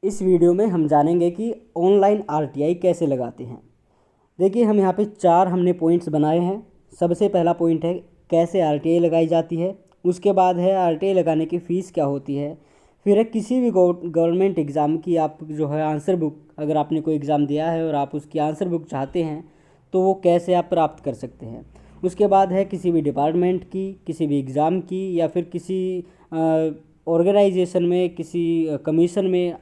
इस वीडियो में हम जानेंगे कि ऑनलाइन आरटीआई कैसे लगाते हैं। देखिए, हम यहाँ पे 4 हमने पॉइंट्स बनाए हैं। सबसे पहला पॉइंट है कैसे आरटीआई लगाई जाती है। उसके बाद है आरटीआई लगाने की फ़ीस क्या होती है। फिर है किसी भी गवर्नमेंट एग्ज़ाम की आप जो है आंसर बुक, अगर आपने कोई एग्ज़ाम दिया है और आप उसकी आंसर बुक चाहते हैं तो वो कैसे आप प्राप्त कर सकते हैं। उसके बाद है किसी भी डिपार्टमेंट की, किसी भी एग्ज़ाम की, या फिर किसी ऑर्गेनाइजेशन में, किसी कमीशन में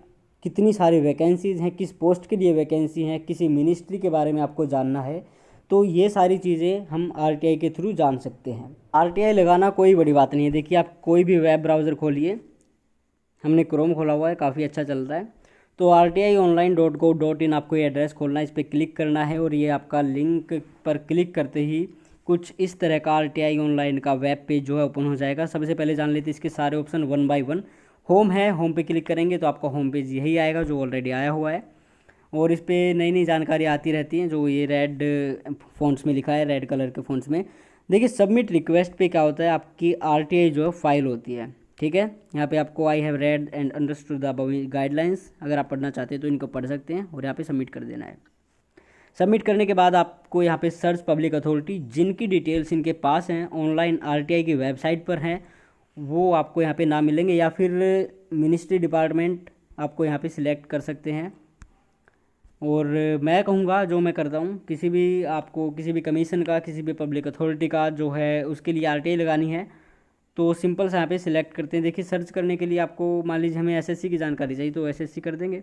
कितनी सारी वैकेंसीज़ हैं, किस पोस्ट के लिए वैकेंसी हैं, किसी मिनिस्ट्री के बारे में आपको जानना है तो ये सारी चीज़ें हम आरटीआई के थ्रू जान सकते हैं। आरटीआई लगाना कोई बड़ी बात नहीं है। देखिए, आप कोई भी वेब ब्राउज़र खोलिए, हमने क्रोम खोला हुआ है, काफ़ी अच्छा चल रहा है। तो RTIonline.gov.in आपको ये एड्रेस खोलना है, इस पर क्लिक करना है और ये आपका लिंक पर क्लिक करते ही कुछ इस तरह का RTI ऑनलाइन का वेब पेज जो है ओपन हो जाएगा। सबसे पहले जान लेते हैं इसके सारे option one by one. Home है, होम पे क्लिक करेंगे तो आपका होम पेज यही आएगा जो ऑलरेडी आया हुआ है, और इस पर नई नई जानकारी आती रहती है जो ये रेड फ़ॉन्ट्स में लिखा है, रेड कलर के फ़ॉन्ट्स में। देखिए, सबमिट रिक्वेस्ट पे क्या होता है, आपकी आरटीआई जो है फाइल होती है, ठीक है। यहाँ पे आपको I have read and understood the above guidelines, अगर आप पढ़ना चाहते हैं तो इनको पढ़ सकते हैं और यहाँ पे सबमिट कर देना है। सबमिट करने के बाद आपको यहाँ पे सर्च पब्लिक अथॉरिटी, जिनकी डिटेल्स इनके पास हैं ऑनलाइन आरटीआई की वेबसाइट पर हैं, वो आपको यहाँ पे नाम मिलेंगे, या फिर मिनिस्ट्री डिपार्टमेंट आपको यहाँ पे सिलेक्ट कर सकते हैं। और मैं कहूँगा, जो मैं करता हूँ, किसी भी आपको किसी भी कमीशन का, किसी भी पब्लिक अथॉरिटी का जो है उसके लिए आरटीआई लगानी है तो सिंपल सा यहाँ पे सिलेक्ट करते हैं। देखिए, सर्च करने के लिए आपको मान लीजिए हमें एसएससी की जानकारी चाहिए तो एसएससी कर देंगे,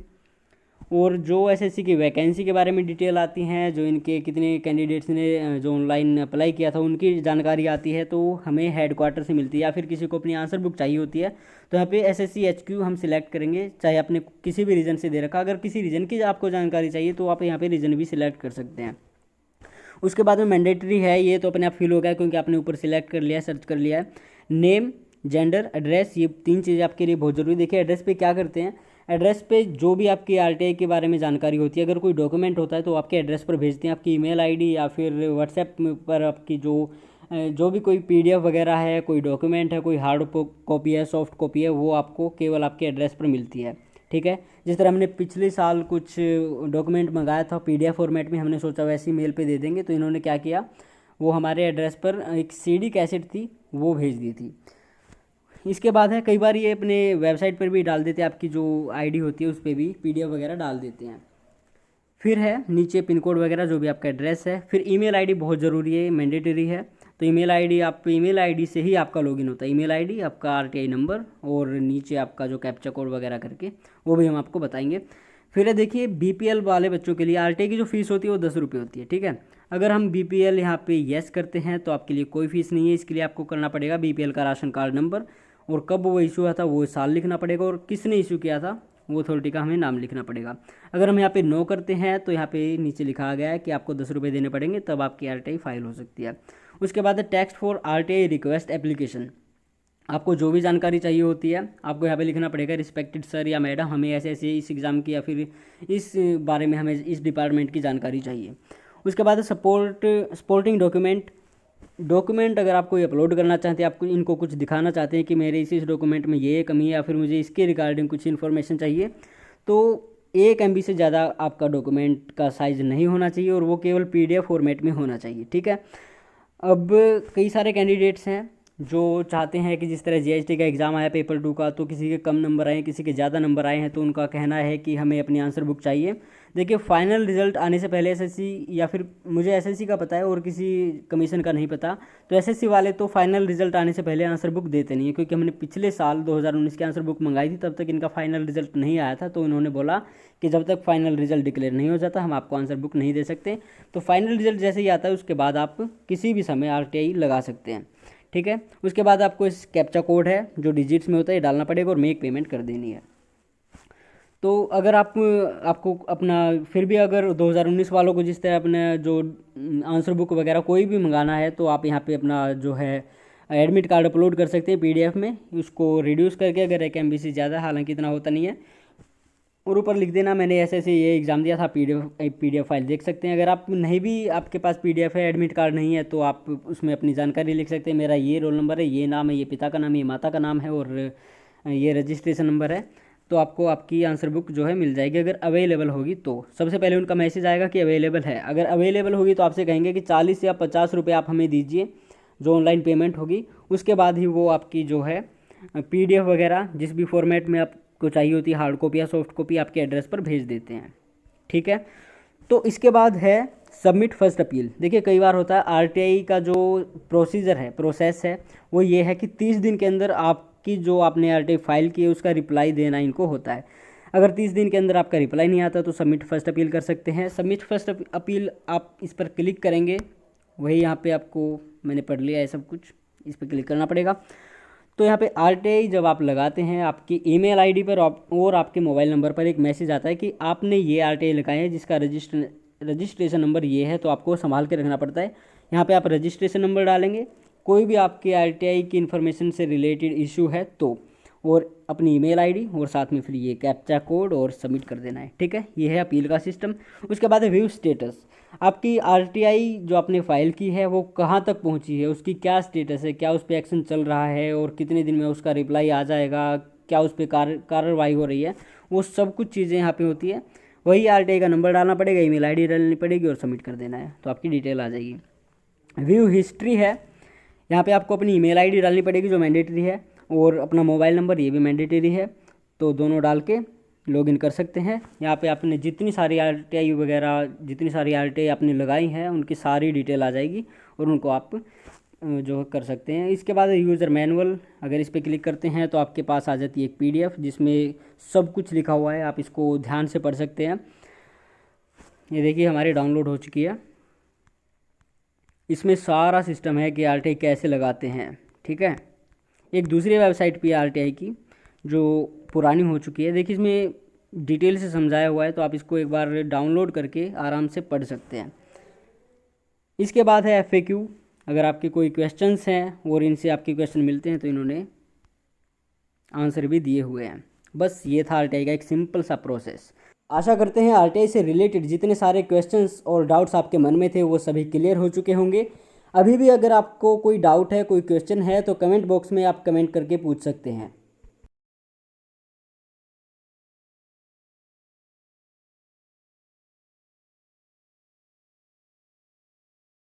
और जो एसएससी की वैकेंसी के बारे में डिटेल आती हैं, जो इनके कितने कैंडिडेट्स ने जो ऑनलाइन अप्लाई किया था उनकी जानकारी आती है, तो हमें हेड क्वार्टर से मिलती है। या फिर किसी को अपनी आंसर बुक चाहिए होती है तो यहाँ पे एसएससी HQ हम सिलेक्ट करेंगे, चाहे आपने किसी भी रीजन से दे रखा। अगर किसी रीजन की आपको जानकारी चाहिए तो आप यहाँ पे रीजन भी सिलेक्ट कर सकते हैं। उसके बाद में मैंडेटरी है, ये तो अपने आप फिल हो गया क्योंकि आपने ऊपर सिलेक्ट कर लिया है, सर्च कर लिया है। नेम, जेंडर, एड्रेस, ये 3 चीज़ें आपके लिए बहुत ज़रूरी। देखिए, एड्रेस पे क्या करते हैं, एड्रेस पे जो भी आपकी आरटीआई के बारे में जानकारी होती है, अगर कोई डॉक्यूमेंट होता है तो आपके एड्रेस पर भेजते हैं। आपकी ईमेल आईडी या फिर व्हाट्सएप पर आपकी जो भी कोई पीडीएफ वगैरह है, कोई डॉक्यूमेंट है, कोई हार्ड कॉपी है, सॉफ्ट कॉपी है, वो आपको केवल आपके एड्रेस पर मिलती है, ठीक है। जिस तरह हमने पिछले साल कुछ डॉक्यूमेंट मंगाया था पीडीएफ फॉर्मेट में, हमने सोचा वैसे ही मेल पे दे देंगे, तो इन्होंने क्या किया, वो हमारे एड्रेस पर एक सीडी कैसेट थी वो भेज दी थी। इसके बाद है, कई बार ये अपने वेबसाइट पर भी डाल देते हैं, आपकी जो आईडी होती है उस पर भी पीडीएफ वगैरह डाल देते हैं। फिर है नीचे पिन कोड वगैरह, जो भी आपका एड्रेस है। फिर ईमेल आईडी बहुत ज़रूरी है, मैंडेटरी है। तो ईमेल आईडी से ही आपका लॉगिन होता है। ईमेल आईडी, आपका आरटीआई नंबर, और नीचे आपका जो कैप्चा कोड वगैरह करके वो भी हम आपको बताएंगे। फिर है, देखिए, बीपीएल वाले बच्चों के लिए आरटीआई की जो फ़ीस होती है वो 10 रुपये होती है, ठीक है। अगर हम बीपीएल यहाँ पे येस करते हैं तो आपके लिए कोई फ़ीस नहीं है। इसके लिए आपको करना पड़ेगा बीपीएल का राशन कार्ड नंबर, और कब वो इशू हुआ था वो साल लिखना पड़ेगा, और किसने इशू किया था वो अथॉरिटी का हमें नाम लिखना पड़ेगा। अगर हम यहाँ पे नो करते हैं तो यहाँ पे नीचे लिखा गया है कि आपको 10 रुपये देने पड़ेंगे, तब आपकी आरटीआई फाइल हो सकती है। उसके बाद है text for RTI request application. आपको जो भी जानकारी चाहिए होती है आपको यहाँ पे लिखना पड़ेगा, रिस्पेक्टेड सर या मैडम, हमें ऐसे ऐसे इस एग्ज़ाम की या फिर इस बारे में हमें इस डिपार्टमेंट की जानकारी चाहिए। उसके बाद सपोर्टिंग डॉक्यूमेंट अगर आप कोई अपलोड करना चाहते हैं, आपको इनको कुछ दिखाना चाहते हैं कि मेरे इस डॉक्यूमेंट में ये कमी है, या फिर मुझे इसके रिगार्डिंग कुछ इन्फॉर्मेशन चाहिए, तो 1 MB से ज़्यादा आपका डॉक्यूमेंट का साइज़ नहीं होना चाहिए, और वो केवल पीडीएफ फॉर्मेट में होना चाहिए, ठीक है। अब कई सारे कैंडिडेट्स हैं जो चाहते हैं कि जिस तरह जीएसटी का एग्ज़ाम आया पेपर 2 का, तो किसी के कम नंबर आए, किसी के ज़्यादा नंबर आए हैं, तो उनका कहना है कि हमें अपनी आंसर बुक चाहिए। देखिए, फाइनल रिजल्ट आने से पहले एसएससी, या फिर मुझे एसएससी का पता है और किसी कमीशन का नहीं पता, तो एसएससी वाले तो फाइनल रिजल्ट आने से पहले आंसर बुक देते नहीं है, क्योंकि हमने पिछले साल 2019 की आंसर बुक मंगाई थी, तब तक इनका फाइनल रिजल्ट नहीं आया था, तो इन्होंने बोला कि जब तक फाइनल रिजल्ट डिक्लेयर नहीं हो जाता हम आपको आंसर बुक नहीं दे सकते। तो फाइनल रिजल्ट जैसे ही आता है उसके बाद आप किसी भी समय आरटीआई लगा सकते हैं, ठीक है। उसके बाद आपको इस कैप्चा कोड है जो डिजिट्स में होता है ये डालना पड़ेगा और मेक पेमेंट कर देनी है। तो अगर आपको अपना फिर भी अगर 2019 वालों को जिस तरह अपने जो आंसर बुक वगैरह कोई भी मंगाना है, तो आप यहाँ पे अपना जो है एडमिट कार्ड अपलोड कर सकते हैं पीडीएफ में, उसको रिड्यूस करके, अगर 1 MB से ज़्यादा, हालांकि इतना होता नहीं है, और ऊपर लिख देना मैंने ऐसे ऐसे ये एग्ज़ाम दिया था, पीडीएफ फाइल देख सकते हैं। अगर आप नहीं भी आपके पास पीडीएफ है, एडमिट कार्ड नहीं है, तो आप उसमें अपनी जानकारी लिख सकते हैं, मेरा ये रोल नंबर है, ये नाम है, ये पिता का नाम है, ये माता का नाम है, और ये रजिस्ट्रेशन नंबर है। तो आपको आपकी आंसर बुक जो है मिल जाएगी, अगर अवेलेबल होगी तो। सबसे पहले उनका मैसेज आएगा कि अवेलेबल है। अगर अवेलेबल होगी तो आपसे कहेंगे कि 40 या 50 रुपये आप हमें दीजिए, जो ऑनलाइन पेमेंट होगी। उसके बाद ही वो आपकी जो है PDF वगैरह जिस भी फॉर्मेट में आपको चाहिए होती है, हार्ड कॉपी या सॉफ्ट कॉपी, आपके एड्रेस पर भेज देते हैं। ठीक है, तो इसके बाद है सबमिट फर्स्ट अपील। देखिए कई बार होता है RTI का जो प्रोसेस है वो ये है कि 30 दिन के अंदर आपकी जो आपने RTI फाइल की है उसका रिप्लाई देना इनको होता है। अगर 30 दिन के अंदर आपका रिप्लाई नहीं आता तो सबमिट फर्स्ट अपील कर सकते हैं। सबमिट फर्स्ट अपील आप इस पर क्लिक करेंगे, वही यहाँ पे आपको मैंने पढ़ लिया है सब कुछ, इस पर क्लिक करना पड़ेगा। तो यहाँ पे RTI जब आप लगाते हैं आपकी ईमेल आईडी पर और आपके मोबाइल नंबर पर एक मैसेज आता है कि आपने ये RTI लगाए है जिसका रजिस्ट्रेशन नंबर ये है, तो आपको संभाल के रखना पड़ता है। यहाँ पे आप रजिस्ट्रेशन नंबर डालेंगे, कोई भी आपके RTI की इन्फॉर्मेशन से रिलेटेड इशू है तो, और अपनी ईमेल आईडी और साथ में फिर ये कैप्चा कोड और सबमिट कर देना है। ठीक है, ये है अपील का सिस्टम। उसके बाद है व्यू स्टेटस। आपकी RTI जो आपने फाइल की है वो कहाँ तक पहुँची है, उसकी क्या स्टेटस है, क्या उस पर एक्शन चल रहा है और कितने दिन में उसका रिप्लाई आ जाएगा, क्या उस पर कार्रवाई हो रही है, वो सब कुछ चीज़ें यहाँ पे होती है। वही RTI का नंबर डालना पड़ेगा, ईमेल आईडी डालनी पड़ेगी और सबमिट कर देना है, तो आपकी डिटेल आ जाएगी। व्यू हिस्ट्री है, यहाँ पे आपको अपनी ईमेल आईडी डालनी पड़ेगी जो मैंडेटरी है, और अपना मोबाइल नंबर ये भी मैंडेटरी है, तो दोनों डाल के लॉगिन कर सकते हैं। यहाँ पे आपने जितनी सारी RTI वगैरह, जितनी सारी RTI आपने लगाई हैं उनकी सारी डिटेल आ जाएगी और उनको आप जो कर सकते हैं। इसके बाद यूज़र मैनुअल, अगर इस पर क्लिक करते हैं तो आपके पास आ जाती है एक PDF जिसमें सब कुछ लिखा हुआ है, आप इसको ध्यान से पढ़ सकते हैं। ये देखिए हमारी डाउनलोड हो चुकी है, इसमें सारा सिस्टम है कि RTI कैसे लगाते हैं। ठीक है, एक दूसरी वेबसाइट भी RTI की जो पुरानी हो चुकी है, देखिए इसमें डिटेल से समझाया हुआ है, तो आप इसको एक बार डाउनलोड करके आराम से पढ़ सकते हैं। इसके बाद है FAQ। अगर आपके कोई क्वेश्चंस हैं और इनसे आपके क्वेश्चन मिलते हैं तो इन्होंने आंसर भी दिए हुए हैं। बस ये था RTI का एक सिंपल सा प्रोसेस। आशा करते हैं RTI से रिलेटेड जितने सारे क्वेश्चंस और डाउट्स आपके मन में थे वो सभी क्लियर हो चुके होंगे। अभी भी अगर आपको कोई डाउट है, कोई क्वेश्चन है तो कमेंट बॉक्स में आप कमेंट करके पूछ सकते हैं।